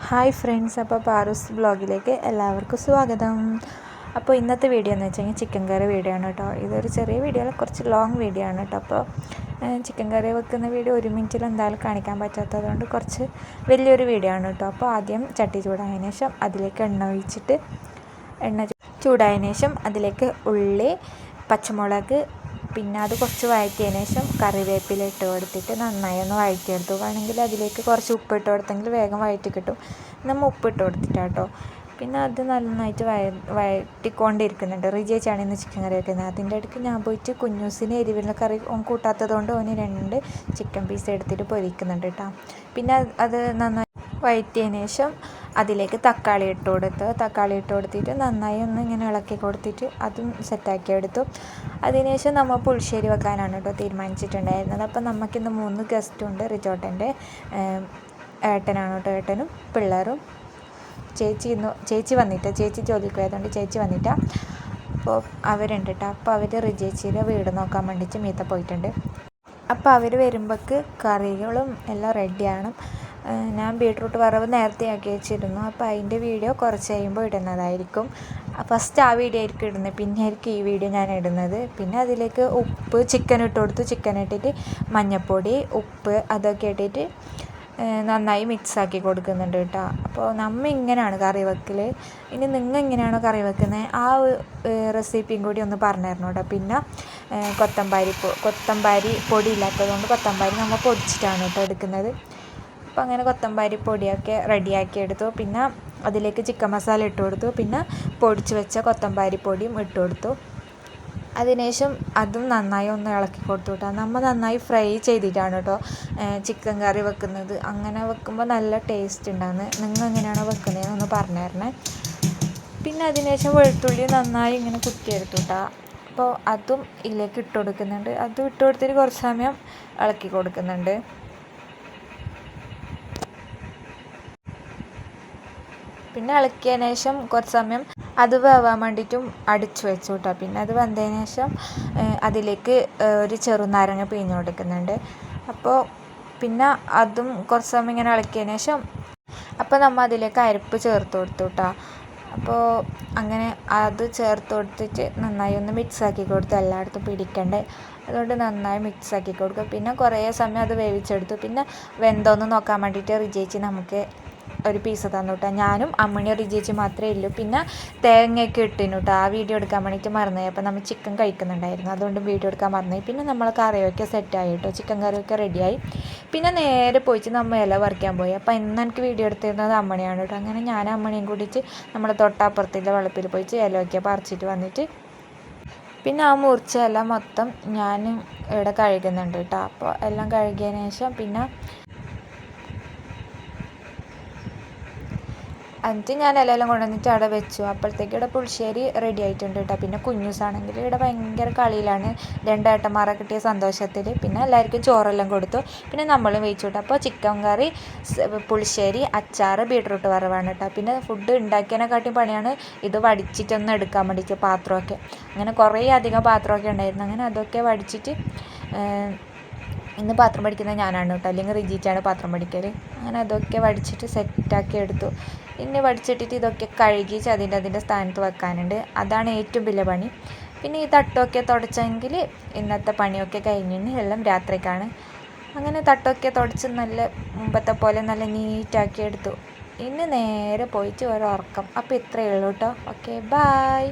Hi friends, അപ്പോൾ പാറൂസ് ബ്ലോഗിലേക്ക് എല്ലാവർക്കും സ്വാഗതം. അപ്പോൾ ഇന്നത്തെ വീഡിയോ എന്ന് വെച്ച് കഴിഞ്ഞാൽ ചിക്കൻ കറി വീഡിയോ ആണ് കേട്ടോ. ഇതൊരു ചെറിയ വീഡിയോ അല്ല, കുറച്ച് ലോങ് വീഡിയോ ആണ് കേട്ടോ. അപ്പോൾ ചിക്കൻ കറി വെക്കുന്ന വീഡിയോ 1 മിനിറ്റിൽ എന്തായാലും കാണിക്കാൻ പറ്റാത്തതുകൊണ്ട് കുറച്ച് വലിയൊരു വീഡിയോ ആണ് കേട്ടോ. അപ്പോൾ ആദ്യം ചട്ടി ചൂടായതിനു ശേഷം അതിലേക്ക് എണ്ണ ചൂടായതിനു ശേഷം അതിലേക്ക് ഉള്ളി, പച്ചമുളക്, പിന്നെ അത് കുറച്ച് വഴറ്റിയതിന് ശേഷം കറിവേപ്പില ഇട്ട് കൊടുത്തിട്ട് നന്നായി ഒന്ന് വഴറ്റിയെടുത്തു. വേണമെങ്കിൽ അതിലേക്ക് കുറച്ച് ഉപ്പിട്ട് കൊടുത്തെങ്കിൽ വേഗം വഴറ്റി കിട്ടും. നമ്മൾ ഉപ്പിട്ട് കൊടുത്തിട്ടാട്ടോ. പിന്നെ അത് നന്നായിട്ട് വഴറ്റിക്കൊണ്ടിരിക്കുന്നുണ്ട്. റിജേച്ചാണ് ഇന്ന് ചിക്കൻ കറി വെക്കുന്നത്. അതിൻ്റെ ഇടയ്ക്ക് ഞാൻ പോയിട്ട് കുഞ്ഞൂസിന് എരിവുള്ള കറി കൂട്ടാത്തത് കൊണ്ട് ഓന് 2 ചിക്കൻ പീസ് എടുത്തിട്ട് പൊരിക്കുന്നുണ്ട് കേട്ടോ. പിന്നെ അത് നന്നായി വഴറ്റിയതിന് ശേഷം അതിലേക്ക് തക്കാളി ഇട്ട് കൊടുത്തിട്ട് നന്നായി ഒന്ന് ഇങ്ങനെ ഇളക്കി കൊടുത്തിട്ട് അതും സെറ്റാക്കി എടുത്തു. അതിനുശേഷം നമ്മൾ പുളിശ്ശേരി വെക്കാനാണ് കേട്ടോ തീരുമാനിച്ചിട്ടുണ്ടായിരുന്നത്. അപ്പോൾ നമുക്കിന്ന് 3 ഗസ്റ്റുണ്ട്. റിജോട്ടൻ്റെ ഏട്ടനാണ് കേട്ടോ. ഏട്ടനും പിള്ളേരും ചേച്ചി വന്നിട്ട്, ചേച്ചി ജോലിക്ക് പോയതുകൊണ്ട് ചേച്ചി വന്നിട്ടാ. അപ്പോൾ അവരുണ്ട് കേട്ടോ. അപ്പോൾ അവർ റിജേച്ചിയുടെ വീട് നോക്കാൻ വേണ്ടിയിട്ട് മീത്ത പോയിട്ടുണ്ട്. അപ്പോൾ അവർ വരുമ്പോഴേക്ക് കറികളും എല്ലാം റെഡിയാണ്. ഞാൻ ബീട്രൂട്ട് വറവ് നേരത്തെ ആക്കി വെച്ചിരുന്നു. അപ്പോൾ അതിൻ്റെ വീഡിയോ കുറച്ച് കഴിയുമ്പോൾ ഇടുന്നതായിരിക്കും. ഫസ്റ്റ് ആ വീഡിയോ ആയിരിക്കും ഇടുന്നത്, പിന്നെ ആയിരിക്കും ഈ വീഡിയോ ഞാൻ ഇടുന്നത്. പിന്നെ അതിലേക്ക് ഉപ്പ്, ചിക്കൻ ഇട്ട് കൊടുത്തു. ചിക്കൻ ഇട്ടിട്ട് മഞ്ഞൾപ്പൊടി, ഉപ്പ് അതൊക്കെ ഇട്ടിട്ട് നന്നായി മിക്സാക്കി കൊടുക്കുന്നുണ്ട് കേട്ടോ. അപ്പോൾ നമ്മൾ ഇങ്ങനെയാണ് കറി വെക്കൽ. ഇനി നിങ്ങൾ എങ്ങനെയാണോ കറി വെക്കുന്നത് ആ റെസിപ്പിയും കൂടി ഒന്ന് പറഞ്ഞു തരണം കേട്ടോ. പിന്നെ കൊത്തമ്പാരി പൊടി ഇല്ലാത്തതുകൊണ്ട് കൊത്തമ്പാരി നമ്മൾ പൊടിച്ചിട്ടാണ് കേട്ടോ എടുക്കുന്നത്. അപ്പോൾ അങ്ങനെ കൊത്തമ്പാരി പൊടിയൊക്കെ റെഡിയാക്കി എടുത്തു. പിന്നെ അതിലേക്ക് ചിക്കൻ മസാല ഇട്ട് കൊടുത്തു. പിന്നെ പൊടിച്ച് വെച്ച കൊത്തമ്പാരി പൊടിയും ഇട്ട് കൊടുത്തു. അതിനുശേഷം അതും നന്നായി ഒന്ന് ഇളക്കി കൊടുത്തു കേട്ടോ. നമ്മൾ നന്നായി ഫ്രൈ ചെയ്തിട്ടാണ് കേട്ടോ ചിക്കൻ കറി വെക്കുന്നത്. അങ്ങനെ വെക്കുമ്പോൾ നല്ല ടേസ്റ്റ് ഉണ്ടാകുന്നത്. നിങ്ങൾ എങ്ങനെയാണോ വെക്കുന്നതെന്നൊന്ന് പറഞ്ഞു തരണേ. പിന്നെ അതിനുശേഷം വെളുത്തുള്ളി നന്നായി ഇങ്ങനെ കുത്തിയെടുത്തു കേട്ടോ. അപ്പോൾ അതും ഇതിലേക്ക് ഇട്ട് കൊടുക്കുന്നുണ്ട്. അതും ഇട്ട് കൊടുത്തിട്ട് കുറച്ച് സമയം ഇളക്കി കൊടുക്കുന്നുണ്ട്. പിന്നെ ഇളക്കിയതിന് ശേഷം കുറച്ച് സമയം അത് വേവാൻ വേണ്ടിയിട്ടും അടിച്ചു വെച്ചു കേട്ടോ. പിന്നെ അത് വെന്തതിന് ശേഷം അതിലേക്ക് ഒരു ചെറുനാരങ്ങ പിഴിഞ്ഞ് കൊടുക്കുന്നുണ്ട്. അപ്പോൾ പിന്നെ അതും കുറച്ച് സമയം ഇങ്ങനെ ഇളക്കിയതിന് ശേഷം അപ്പോൾ നമ്മൾ അതിലേക്ക് അരപ്പ് ചേർത്ത് കൊടുത്തു കേട്ടോ. അപ്പോൾ അങ്ങനെ അത് ചേർത്ത് കൊടുത്തിട്ട് നന്നായി ഒന്ന് മിക്സാക്കി കൊടുത്തു. എല്ലായിടത്തും പിടിക്കണ്ടേ, അതുകൊണ്ട് നന്നായി മിക്സാക്കി കൊടുക്കും. പിന്നെ കുറേ സമയം അത് വേവിച്ചെടുത്തു. പിന്നെ വെന്തോന്ന് നോക്കാൻ വേണ്ടിയിട്ട് റിജേച്ചി നമുക്ക് ഒരു പീസ് തന്നു കേട്ടോ. ഞാനും അമ്മണിയും റിജേച്ചി മാത്രമേ ഉള്ളൂ. പിന്നെ തേങ്ങയൊക്കെ ഇട്ടിരുന്നു കേട്ടോ. ആ വീഡിയോ എടുക്കാൻ വേണ്ടിയിട്ട് മറന്നുപോയി. അപ്പോൾ നമ്മൾ ചിക്കൻ കഴിക്കുന്നുണ്ടായിരുന്നു, അതുകൊണ്ട് വീഡിയോ എടുക്കാൻ മറന്നുപോയി. പിന്നെ നമ്മൾ കറിയൊക്കെ സെറ്റായി കേട്ടോ. ചിക്കൻ കറിയൊക്കെ റെഡിയായി. പിന്നെ നേരെ പോയിട്ട് നമ്മൾ ഇല പറിക്കാൻ പോയി. അപ്പോൾ ഇന്ന് എനിക്ക് വീഡിയോ എടുത്തിരുന്നത് അമ്മണിയാണ് കേട്ടോ. അങ്ങനെ ഞാൻ അമ്മണിയും കൂടിയിട്ട് നമ്മൾ തൊട്ടപ്പുറത്തിൻ്റെ വെളുപ്പിൽ പോയിട്ട് ഇലയൊക്കെ പറിച്ചിട്ട് വന്നിട്ട് പിന്നെ ആ മുറിച്ച ഇല മൊത്തം ഞാൻ ഇവിടെ കഴുകുന്നുണ്ട് കേട്ടോ. അപ്പോൾ എല്ലാം കഴുകിയതിന് ശേഷം പിന്നെ എന്നിട്ട് ഞാൻ ഇലയെല്ലാം കൊണ്ടുവന്നിട്ട് അവിടെ വെച്ചു. അപ്പോഴത്തേക്ക് ഇവിടെ പുളിശ്ശേരി റെഡി ആയിട്ടുണ്ട് കേട്ടോ. പിന്നെ കുഞ്ഞൂസാണെങ്കിൽ ഇവിടെ ഭയങ്കര കളിയിലാണ്. 2 ഏട്ടന്മാരെ കിട്ടിയ സന്തോഷത്തിൽ. പിന്നെ എല്ലാവർക്കും ചോറെല്ലാം കൊടുത്തു. പിന്നെ നമ്മളും വെച്ചു കേട്ടോ. അപ്പോൾ ചിക്കൻ കറി, പുളിശ്ശേരി, അച്ചാർ, ബീട്രൂട്ട് വറവാണ് കേട്ടോ. പിന്നെ ഫുഡ് ഉണ്ടാക്കിയതിനെക്കാട്ടി പണിയാണ് ഇത് വടിച്ചിട്ടൊന്ന് എടുക്കാൻ വേണ്ടിയിട്ട് പാത്രമൊക്കെ. അങ്ങനെ കുറേ അധികം പാത്രമൊക്കെ ഉണ്ടായിരുന്നു. അങ്ങനെ അതൊക്കെ വടിച്ചിട്ട് ഇന്ന് പാത്രം പഠിക്കുന്നത് ഞാനാണ് കേട്ടോ. അല്ലെങ്കിൽ റിജീച്ചാണ് പാത്രം പഠിക്കൽ. അങ്ങനെ അതൊക്കെ വടിച്ചിട്ട് സെറ്റാക്കി എടുത്തു. ഇനി വടിച്ചിട്ടിട്ട് ഇതൊക്കെ കഴുകി അതിൻ്റെ സ്ഥാനത്ത് വെക്കാനുണ്ട്. അതാണ് ഏറ്റവും വലിയ പണി. പിന്നെ ഈ തട്ടമൊക്കെ തുടച്ചെങ്കിൽ ഇന്നത്തെ പണിയൊക്കെ കഴിഞ്ഞിന് എല്ലാം രാത്രിക്കാണ്. അങ്ങനെ തട്ടമൊക്കെ തുടച്ച് നല്ല മുമ്പത്തെ പോലെ നല്ല നീറ്റാക്കി എടുത്തു. ഇനി നേരെ പോയിട്ട് ഒരു ഉറക്കം. അപ്പോൾ ഇത്രയേ ഉള്ളൂ കേട്ടോ. Okay, bye.